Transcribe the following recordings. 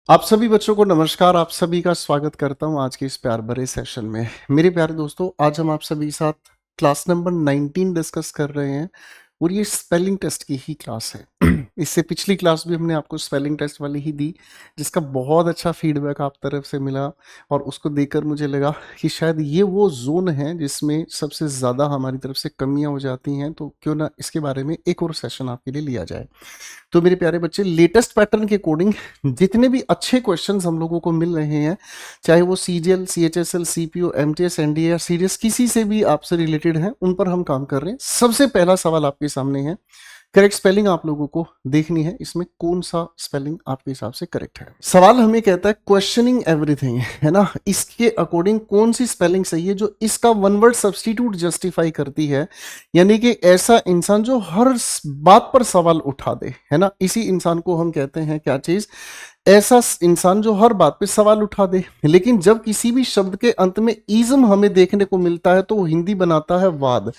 आप सभी बच्चों को नमस्कार। आप सभी का स्वागत करता हूं आज के इस प्यार भरे सेशन में। मेरे प्यारे दोस्तों, आज हम आप सभी साथ क्लास नंबर 19 डिस्कस कर रहे हैं और ये स्पेलिंग टेस्ट की ही क्लास है। इससे पिछली क्लास भी हमने आपको स्पेलिंग टेस्ट वाली ही दी, जिसका बहुत अच्छा फीडबैक आप तरफ से मिला और उसको देखकर मुझे लगा कि शायद ये वो जोन है जिसमें सबसे ज़्यादा हमारी तरफ से कमियां हो जाती हैं, तो क्यों ना इसके बारे में एक और सेशन आपके लिए लिया जाए। तो मेरे प्यारे बच्चे, लेटेस्ट पैटर्न के अकॉर्डिंग जितने भी अच्छे क्वेश्चंस हम लोगों को मिल रहे हैं, चाहे वो CGL, CHSL, CPO, MTS, NDA या सीडीएस किसी से भी आपसे रिलेटेड हैं, उन पर हम काम कर रहे हैं। सबसे पहला सवाल आपके सामने है, करेक्ट स्पेलिंग आप लोगों को देखनी है, इसमें कौन सा स्पेलिंग आपके हिसाब से करेक्ट है। सवाल हमें कहता है क्वेश्चनिंग एवरीथिंग, है ना, इसके अकॉर्डिंग कौन सी स्पेलिंग सही है जो इसका वन वर्ड सब्स्टिट्यूट जस्टिफाई करती है, यानी कि ऐसा इंसान जो हर बात पर सवाल उठा दे, है ना, इसी इंसान को हम कहते हैं क्या चीज, ऐसा इंसान जो हर बात पे सवाल उठा दे। लेकिन जब किसी भी शब्द के अंत में इज्म हमें देखने को मिलता है तो वो हिंदी बनाता है वाद।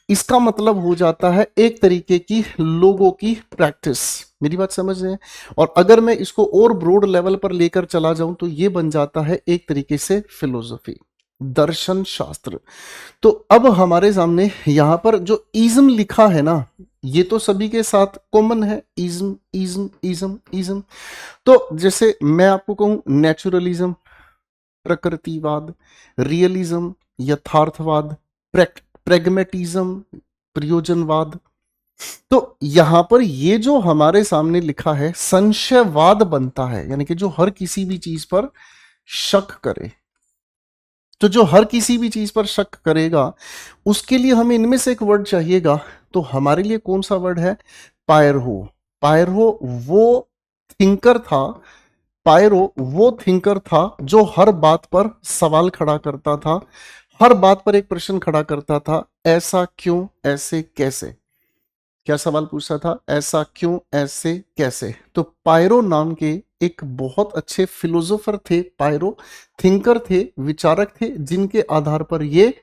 इसका मतलब हो जाता है एक तरीके की लोगों की प्रैक्टिस। मेरी बात समझ रहे हैं? और अगर मैं इसको और ब्रॉड लेवल पर लेकर चला जाऊं तो ये बन जाता है एक तरीके से फिलोसफी, दर्शन शास्त्र। तो अब हमारे सामने यहां पर जो इज्म लिखा है ना, ये तो सभी के साथ कॉमन है, इज्म इज्म इज्म इज्म। तो जैसे मैं आपको कहूं नेचुरलिज्म, प्रकृतिवाद, रियलिज्म, यथार्थवाद, प्रेगमेटिज्म, प्रयोजनवाद। तो यहां पर ये जो हमारे सामने लिखा है संशयवाद बनता है, यानी कि जो हर किसी भी चीज पर शक करे। तो जो हर किसी भी चीज पर शक करेगा उसके लिए हमें इनमें से एक वर्ड चाहिएगा। तो हमारे लिए कौन सा वर्ड है? पायरहो। पायरहो वो थिंकर था, पायरो वो थिंकर था जो हर बात पर सवाल खड़ा करता था, हर बात पर एक प्रश्न खड़ा करता था, ऐसा क्यों, ऐसे कैसे। क्या सवाल पूछा था? ऐसा क्यों, ऐसे कैसे। तो पायरो नाम के एक बहुत अच्छे फिलोसोफर थे, पायरो थिंकर थे, विचारक थे, जिनके आधार पर ये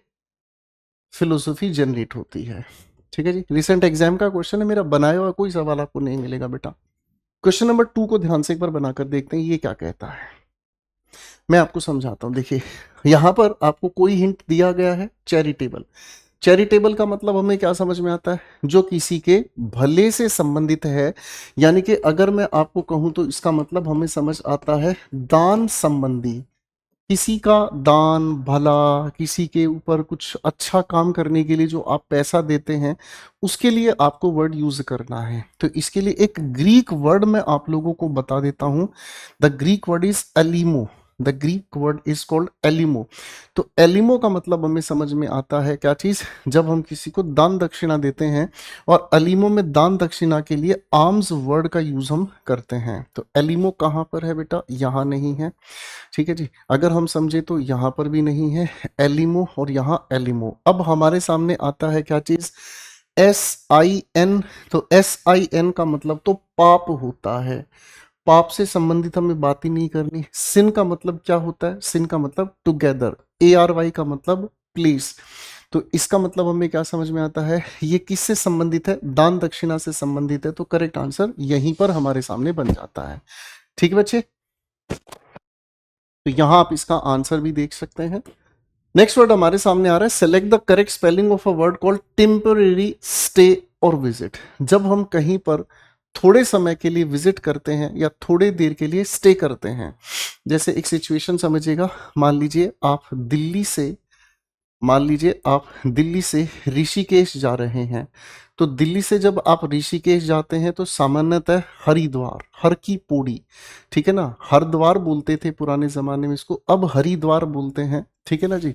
फिलोसफी जनरेट होती है। ठीक है जी, रिसेंट एग्जाम का क्वेश्चन है मेरा, बनाया हुआ कोई सवाल आपको नहीं मिलेगा बेटा। क्वेश्चन नंबर 2 को ध्यान से एक बार बनाकर देखते हैं ये क्या कहता है। मैं आपको समझाता हूं। देखिए, यहां पर आपको कोई हिंट दिया गया है, चैरिटेबल। चैरिटेबल का मतलब हमें क्या समझ में आता है? जो किसी के भले से संबंधित है। यानी कि अगर मैं आपको कहूं तो इसका मतलब हमें समझ आता है दान संबंधी। किसी का दान, भला, किसी के ऊपर कुछ अच्छा काम करने के लिए जो आप पैसा देते हैं, उसके लिए आपको वर्ड यूज करना है। तो इसके लिए एक ग्रीक वर्ड मैं आप लोगों को बता देता हूं। The Greek word is elimo. The Greek word is called elimo. तो एलिमो का मतलब हमें समझ में आता है क्या चीज? जब हम किसी को दान दक्षिणा देते हैं, और एलिमो में दान दक्षिणा के लिए आर्म्स वर्ड का यूज हम करते हैं। तो एलिमो कहां पर है बेटा? यहां नहीं है। ठीक है जी, अगर हम समझे तो यहां पर भी नहीं है एलिमो, और यहां एलिमो। अब हमारे सामने आता है क्या चीज? SIN। तो SIN का मतलब तो पाप होता है। पाप से संबंधित हमें बात ही नहीं करनी। सिन का मतलब क्या होता है? सिन का मतलब टुगेदर। ARY का मतलब प्लीज। तो इसका मतलब हमें क्या समझ में आता है? ये किससे संबंधित है? दान दक्षिणा से संबंधित है। तो करेक्ट आंसर यहीं पर हमारे सामने बन जाता है। ठीक है बच्चे, तो यहां आप इसका आंसर भी देख सकते हैं। नेक्स्ट वर्ड हमारे सामने आ रहा है, select the correct spelling of a word called temporary stay और विजिट। जब हम कहीं पर थोड़े समय के लिए विजिट करते हैं या थोड़े देर के लिए स्टे करते हैं, जैसे एक सिचुएशन समझिएगा। मान लीजिए आप दिल्ली से ऋषिकेश जा रहे हैं। तो दिल्ली से जब आप ऋषिकेश जाते हैं तो सामान्यतः हरिद्वार, हर की पौड़ी, ठीक है ना, हरिद्वार बोलते थे पुराने जमाने में इसको, अब हरिद्वार बोलते हैं। ठीक है ना जी।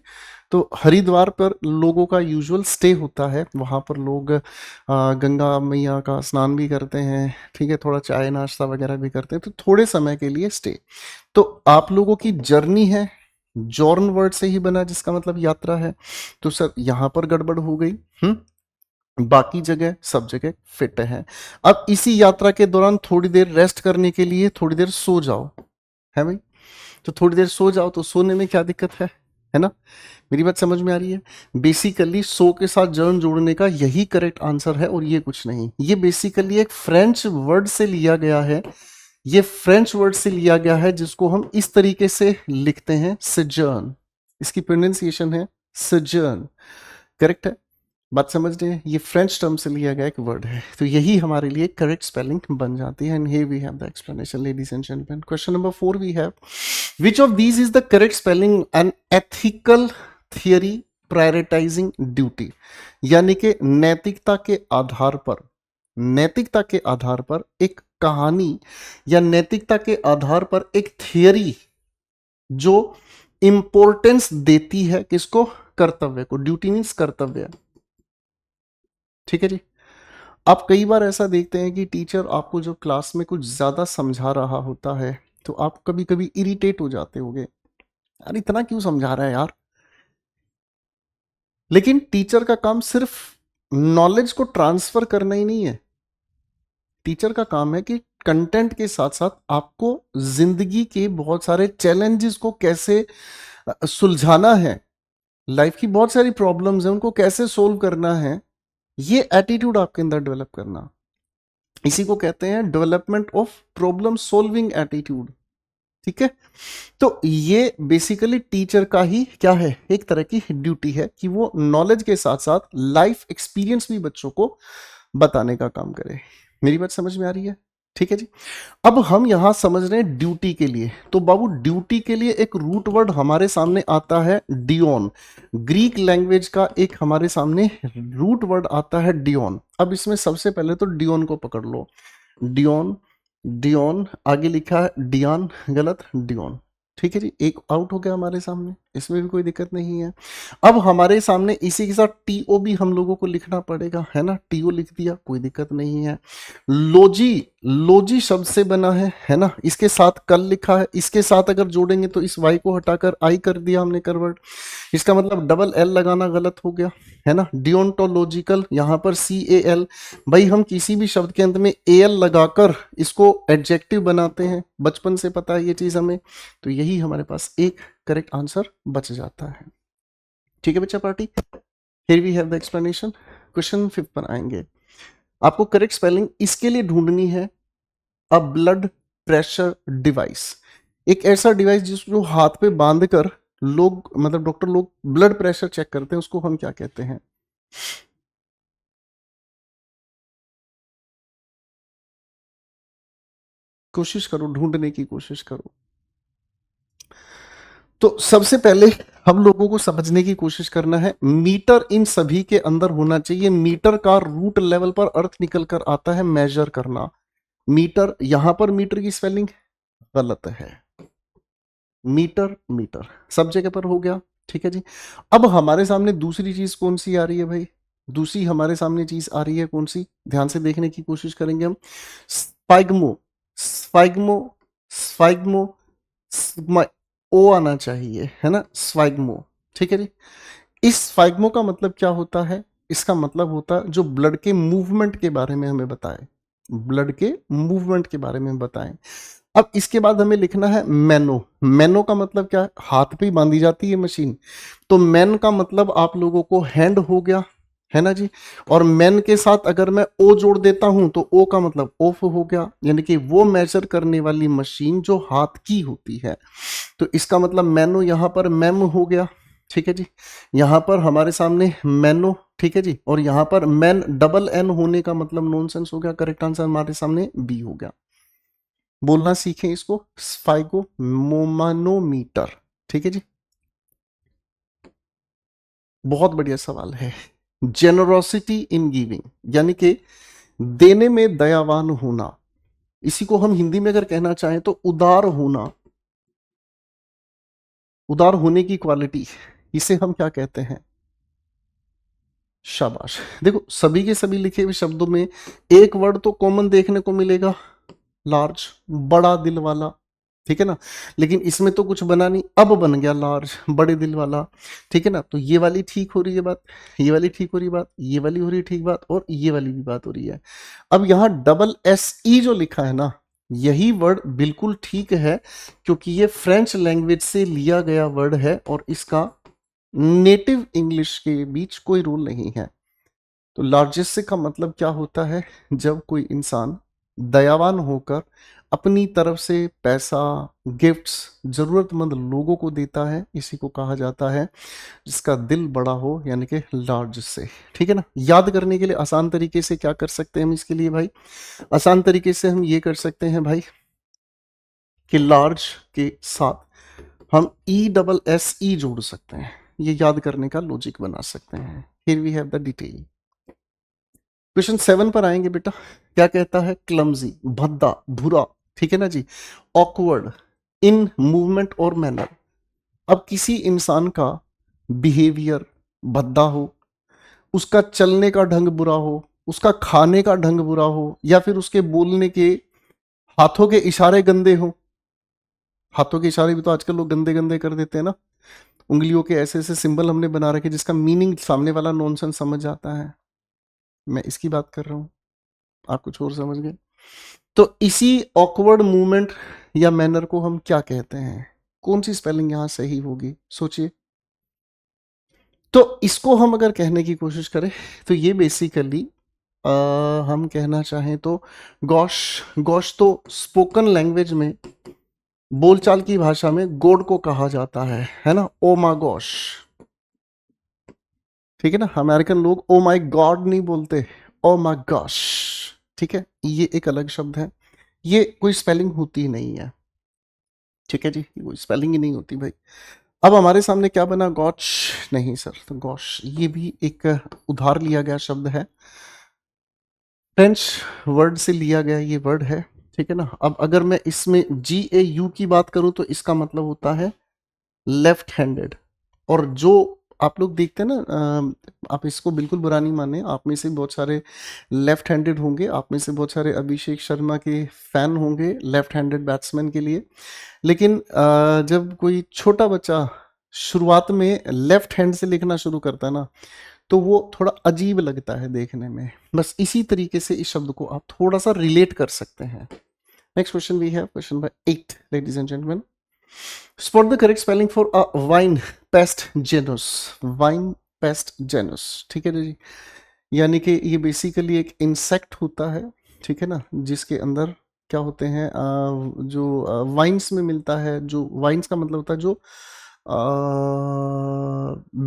तो हरिद्वार पर लोगों का यूजुअल स्टे होता है, वहां पर लोग गंगा मैया का स्नान भी करते हैं, ठीक है, थोड़ा चाय नाश्ता वगैरह भी करते हैं, तो थोड़े समय के लिए स्टे। तो आप लोगों की जर्नी है, जॉर्न वर्ड से ही बना जिसका मतलब यात्रा है। तो सर यहां पर गड़बड़ हो गई। बाकी जगह सब जगह फिट है। अब इसी यात्रा के दौरान थोड़ी देर रेस्ट करने के लिए थोड़ी देर सो जाओ, है भाई। तो थोड़ी देर सो जाओ, तो सोने में क्या दिक्कत है ना। मेरी बात समझ में आ रही है? बेसिकली सो के साथ जर्न जोड़ने का यही करेक्ट आंसर है और ये कुछ नहीं। ये बेसिकली एक फ्रेंच वर्ड से लिया गया है। ये फ्रेंच वर्ड से लिया गया है जिसको हम इस तरीके से लिखते हैं सिजर्न। इसकी प्रोनाउंसिएशन है सिजर्न, करेक्ट है? बात समझ रहे हैं? ये फ्रेंच टर्म से लिया गया एक वर्ड है, तो यही हमारे लिए करेक्ट स्पेलिंग बन जाती है। And here we have the explanation ladies and gentleman. Question number 4 we have, which of these is the correct spelling an ethical theory prioritising duty? यानी कि नैतिकता के आधार पर, नैतिकता के आधार पर एक कहानी या नैतिकता के आधार पर एक थियरी जो इंपॉर्टेंस देती है किसको? कर्तव्य को। ड्यूटी मीन्स कर्तव्य, ठीक है जी। आप कई बार ऐसा देखते हैं कि टीचर आपको जब क्लास में कुछ ज्यादा समझा रहा होता है तो आप कभी कभी इरिटेट हो जाते होंगे, यार इतना क्यों समझा रहा है यार। लेकिन टीचर का काम सिर्फ नॉलेज को ट्रांसफर करना ही नहीं है। टीचर का काम है कि कंटेंट के साथ साथ आपको जिंदगी के बहुत सारे चैलेंजेस को कैसे सुलझाना है, लाइफ की बहुत सारी प्रॉब्लम्स हैं उनको कैसे सोल्व करना है, ये एटीट्यूड आपके अंदर डेवलप करना। इसी को कहते हैं development of problem solving attitude, ठीक है। तो ये बेसिकली टीचर का ही क्या है, एक तरह की ड्यूटी है कि वो नॉलेज के साथ साथ लाइफ एक्सपीरियंस भी बच्चों को बताने का काम करे। मेरी बात समझ में आ रही है? ठीक है जी। अब हम यहां समझ रहे हैं ड्यूटी के लिए, तो बाबू ड्यूटी के लिए एक रूट वर्ड हमारे सामने आता है डियोन। ग्रीक लैंग्वेज का एक हमारे सामने रूट वर्ड आता है डियोन। अब इसमें सबसे पहले तो डियोन को पकड़ लो। डियोन, डियोन, आगे लिखा है डियान, गलत, डियोन, ठीक है जी। एक आउट हो गया हमारे सामने, इसमें भी कोई दिक्कत नहीं है। अब हमारे सामने इसी के साथ टीओ भी हम लोगों को लिखना पड़ेगा, है ना। टीओ लिख दिया, कोई दिक्कत नहीं है। लोजी, लोजी शब्द से बना है ना। इसके साथ कल लिखा है, इसके साथ अगर जोड़ेंगे तो इस वाई को हटाकर आई कर दिया हमने कन्वर्ट। इसका मतलब डबल एल लगाना गलत हो गया, है ना। डियोंटोलॉजिकल, यहां पर सी ए एल। भाई हम किसी भी शब्द के अंत में ए एल लगाकर इसको एडजेक्टिव बनाते हैं, बचपन से पता है ये चीज हमें। तो यही हमारे पास एक करेक्ट आंसर बच जाता है, ठीक है बच्चा party. Here we have the explanation. Question 5 पर आएंगे। आपको करेक्ट स्पेलिंग इसके लिए ढूंढनी है। अ ब्लड प्रेशर डिवाइस, एक ऐसा डिवाइस जिसको हाथ पे बांधकर लोग, मतलब डॉक्टर लोग ब्लड प्रेशर चेक करते हैं, उसको हम क्या कहते हैं? कोशिश करो, ढूंढने की कोशिश करो। तो सबसे पहले हम लोगों को समझने की कोशिश करना है, मीटर इन सभी के अंदर होना चाहिए। मीटर का रूट लेवल पर अर्थ निकल कर आता है मेजर करना। मीटर, यहां पर मीटर की स्पेलिंग गलत है। मीटर, मीटर सब जगह पर हो गया, ठीक है जी। अब हमारे सामने दूसरी चीज कौन सी आ रही है भाई? दूसरी हमारे सामने चीज आ रही है कौन सी? ध्यान से देखने की कोशिश करेंगे हम। स्पाइगमो, स्पाइगमो, स्पाइगमो, ओ आना चाहिए, है ना, स्वाइगमो, ठीक है जी। इस स्वाइगमो का मतलब क्या होता है? इसका मतलब होता है जो ब्लड के मूवमेंट के बारे में हमें बताए, ब्लड के मूवमेंट के बारे में बताएं। अब इसके बाद हमें लिखना है मैनो। मैनो का मतलब क्या है? हाथ पे ही बांधी जाती है मशीन। तो मैन का मतलब आप लोगों को हैंड हो गया, है ना जी। और मैन के साथ अगर मैं ओ जोड़ देता हूं तो ओ का मतलब ऑफ हो गया, यानी कि वो मेजर करने वाली मशीन जो हाथ की होती है। तो इसका मतलब मैनो यहां पर मैम हो गया, ठीक है जी। यहां पर हमारे सामने मैनो, ठीक है जी। और यहां पर मैन डबल एन होने का मतलब नॉनसेंस हो गया। करेक्ट आंसर हमारे सामने बी हो गया। बोलना सीखें इसको, स्फाइगो मोमानोमीटर, ठीक है जी। बहुत बढ़िया सवाल है। जेनरोसिटी इन गिविंग, यानी कि देने में दयावान होना। इसी को हम हिंदी में अगर कहना चाहें तो उदार होना, उदार होने की क्वालिटी, इसे हम क्या कहते हैं? शाबाश। देखो सभी के सभी लिखे हुए शब्दों में एक वर्ड तो कॉमन देखने को मिलेगा, लार्ज, बड़ा दिल वाला, ठीक है ना। लेकिन इसमें तो कुछ बना नहीं, अब बन गया लार्ज, बड़े दिल वाला, ठीक है ना। तो ये वाली ठीक हो रही है बात, ये वाली ठीक हो रही है बात, ये वाली हो रही है ठीक बात, और ये वाली भी बात हो रही है। अब यहां डबल एस ई जो लिखा है ना, यही वर्ड बिल्कुल ठीक है, क्योंकि ये फ्रेंच लैंग्वेज से लिया गया वर्ड है और इसका नेटिव इंग्लिश के बीच कोई रूल नहीं है। तो लार्जेस्ट का मतलब क्या होता है? जब कोई इंसान दयावान होकर अपनी तरफ से पैसा, गिफ्ट्स जरूरतमंद लोगों को देता है, इसी को कहा जाता है जिसका दिल बड़ा हो, यानी कि लार्ज से। ठीक है ना। याद करने के लिए आसान तरीके से क्या कर सकते हैं हम इसके लिए भाई? आसान तरीके से हम ये कर सकते हैं भाई कि लार्ज के साथ हम ESSE जोड़ सकते हैं। ये याद करने का लॉजिक बना सकते हैं। Here we have the detail. Question 7 पर आएंगे बेटा। क्या कहता है? क्लमजी, भद्दा, बुरा। ठीक है ना जी। ऑकवर्ड, इन मूवमेंट और मैनर। अब किसी इंसान का बिहेवियर भद्दा हो, उसका चलने का ढंग बुरा हो, उसका खाने का ढंग बुरा हो, या फिर उसके बोलने के हाथों के इशारे गंदे हो। हाथों के इशारे भी तो आजकल लोग गंदे गंदे कर देते हैं ना। उंगलियों के ऐसे ऐसे सिंबल हमने बना रखे जिसका मीनिंग सामने वाला नॉनसेंस समझ जाता है। मैं इसकी बात कर रहा हूं, आप कुछ और समझ गए। तो इसी ऑकवर्ड मूवमेंट या मैनर को हम क्या कहते हैं? कौन सी स्पेलिंग यहां सही होगी? सोचिए। तो इसको हम अगर कहने की कोशिश करें तो ये बेसिकली हम कहना चाहें तो गॉश। गॉश तो स्पोकन लैंग्वेज में, बोलचाल की भाषा में गॉड को कहा जाता है ना। Oh my gosh. ठीक है ना। अमेरिकन लोग ओ माय गॉड नहीं बोलते, ओ माय गॉश। ठीक है, ये एक अलग शब्द है। ये कोई स्पेलिंग होती ही नहीं है। ठीक है जी, कोई स्पेलिंग ही नहीं होती भाई। अब हमारे सामने क्या बना? गॉच नहीं सर, तो गॉश ये भी एक उधार लिया गया शब्द है, फ्रेंच वर्ड से लिया गया ये वर्ड है। ठीक है ना। अब अगर मैं इसमें GAU की बात करूं तो इसका मतलब होता है लेफ्ट हैंडेड। और जो आप लोग देखते हैं ना, आप इसको बिल्कुल बुरा नहीं माने, आप में से बहुत सारे लेफ्ट हैंडेड होंगे, आप में से बहुत सारे अभिषेक शर्मा के फैन होंगे लेफ्ट हैंडेड बैट्समैन के लिए। लेकिन जब कोई छोटा बच्चा शुरुआत में लेफ्ट हैंड से लिखना शुरू करता है ना, तो वो थोड़ा अजीब लगता है देखने में। बस इसी तरीके से इस शब्द को आप थोड़ा सा रिलेट कर सकते हैं। Next question we have question number 8 ladies and gentleman. Spot the correct spelling for a wine pest genus. Wine pest genus, ठीक है जी। यानी कि ये बेसिकली एक इंसेक्ट होता है, ठीक है ना, जिसके अंदर क्या होते हैं, जो वाइन्स में मिलता है। जो वाइन्स का मतलब होता है जो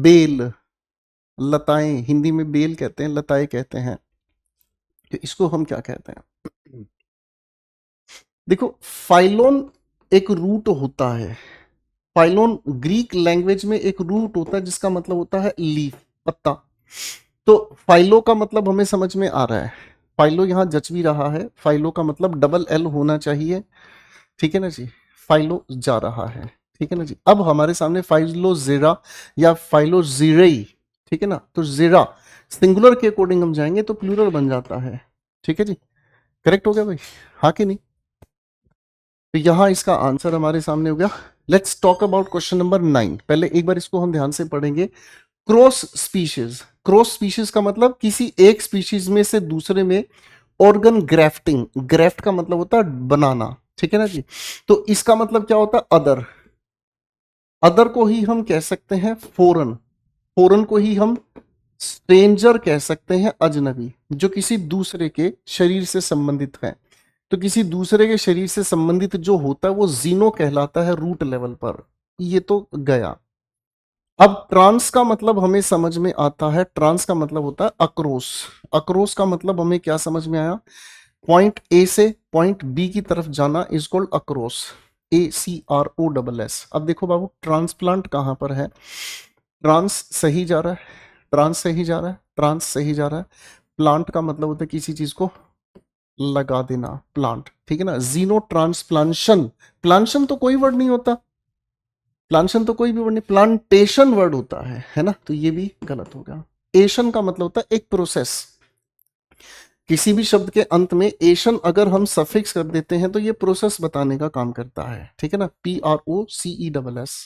बेल, लताएं, हिंदी में बेल कहते हैं, लताएं कहते हैं। तो इसको हम क्या कहते हैं? देखो, फाइलोन एक रूट होता है। फाइलोन ग्रीक लैंग्वेज में एक रूट होता है जिसका मतलब होता है लीफ, पत्ता। तो फाइलो का मतलब हमें समझ में आ रहा है। फाइलो यहां जच भी रहा है। फाइलो का मतलब डबल एल होना चाहिए। ठीक है ना जी। फाइलो जा रहा है। ठीक है ना जी। अब हमारे सामने फाइलो जीरा या फाइलो जीरेई। ठीक है ना। तो जीरा सिंगुलर के अकॉर्डिंग हम जाएंगे तो प्लूरल बन जाता है। ठीक है जी। करेक्ट हो गया भाई, हाँ कि नहीं? तो यहां इसका आंसर हमारे सामने हो गया। Let's talk about question number 9। पहले एक बार इसको हम ध्यान से पढ़ेंगे। Cross species. क्रॉस स्पीशीज का मतलब किसी एक स्पीशीज में से दूसरे में ऑर्गन ग्राफ्टिंग। ग्राफ्ट का मतलब होता है बनाना। ठीक है ना जी। तो इसका मतलब क्या होता है? अदर। अदर को ही हम कह सकते हैं फॉरेन। फॉरेन को ही हम स्ट्रेंजर कह सकते हैं, अजनबी, जो किसी दूसरे के शरीर से संबंधित है। तो किसी दूसरे के शरीर से संबंधित जो होता है वो जीनो कहलाता है रूट लेवल पर। ये तो गया। अब ट्रांस का मतलब हमें समझ में आता है। ट्रांस का मतलब होता है अक्रोस। अक्रोस का मतलब हमें क्या समझ में आया? पॉइंट ए से पॉइंट बी की तरफ जाना इज कॉल्ड अक्रोस। ACROSS। अब देखो बाबू, ट्रांसप्लांट कहां पर है? ट्रांस सही जा रहा है, ट्रांस सही जा रहा है, ट्रांस सही जा रहा है। प्लांट का मतलब होता है किसी चीज को लगा देना, प्लांट। ठीक है ना। जीनो ट्रांसप्लांशन। प्लांशन तो कोई वर्ड नहीं होता। प्लांशन तो कोई भी वर्ड नहीं, प्लांटेशन वर्ड होता है ना। तो ये भी गलत होगा। एशन का मतलब होता है एक प्रोसेस। किसी भी शब्द के अंत में एशन अगर हम सफिक्स कर देते हैं तो ये प्रोसेस बताने का काम करता है। ठीक है ना। PROCESS।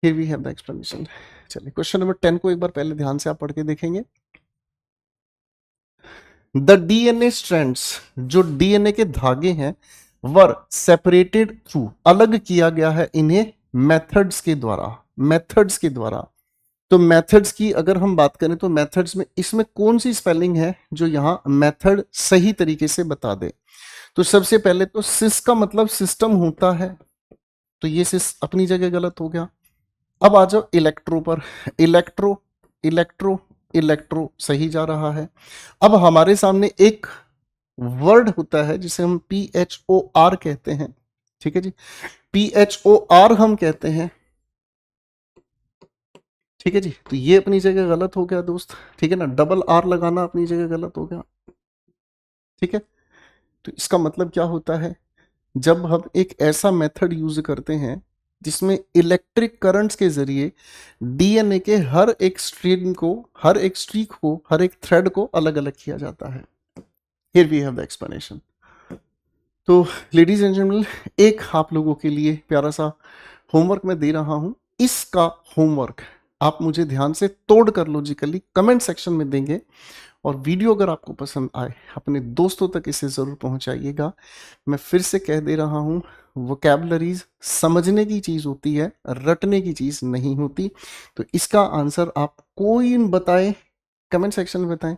Here we have the explanation. चलिए क्वेश्चन नंबर 10 को एक बार पहले ध्यान से आप पढ़ के देखेंगे। द DNA स्ट्रैंड्स, जो DNA के धागे हैं, वर सेपरेटेड थ्रू, अलग किया गया है इन्हें मेथड्स के द्वारा। मेथड्स के द्वारा। तो मेथड्स की अगर हम बात करें तो मेथड्स में इसमें कौन सी स्पेलिंग है जो यहाँ मेथड सही तरीके से बता दे? तो सबसे पहले तो सिस का मतलब सिस्टम होता है, तो ये सिस अपनी जगह गलत हो गया। अब आ जाओ इलेक्ट्रो पर। इलेक्ट्रो, इलेक्ट्रो, इलेक्ट्रो सही जा रहा है। अब हमारे सामने एक वर्ड होता है जिसे हम PHOR कहते हैं, ठीक है जी। PHOR हम कहते हैं, ठीक है जी। तो ये अपनी जगह गलत हो गया दोस्त, ठीक है ना। डबल आर लगाना अपनी जगह गलत हो गया, ठीक है। तो इसका मतलब क्या होता है, जब हम एक ऐसा मेथड यूज करते हैं जिसमें इलेक्ट्रिक करंट्स के जरिए डीएनए के हर एक स्ट्रिंग को, हर एक स्ट्रीक को, हर एक थ्रेड को अलग अलग किया जाता है। Here we have the explanation. तो लेडीज एंड जेंटलमैन, एक आप लोगों के लिए प्यारा सा होमवर्क मैं दे रहा हूं। इसका होमवर्क आप मुझे ध्यान से तोड़ कर लॉजिकली कमेंट सेक्शन में देंगे, और वीडियो अगर आपको पसंद आए अपने दोस्तों तक इसे ज़रूर पहुंचाइएगा। मैं फिर से कह दे रहा हूं, वोकैबुलरीज समझने की चीज़ होती है, रटने की चीज़ नहीं होती। तो इसका आंसर आप कोई बताएं, कमेंट सेक्शन में बताएं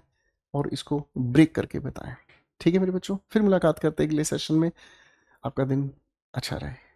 और इसको ब्रेक करके बताएं। ठीक है मेरे बच्चों, फिर मुलाकात करते हैं अगले सेशन में। आपका दिन अच्छा रहे।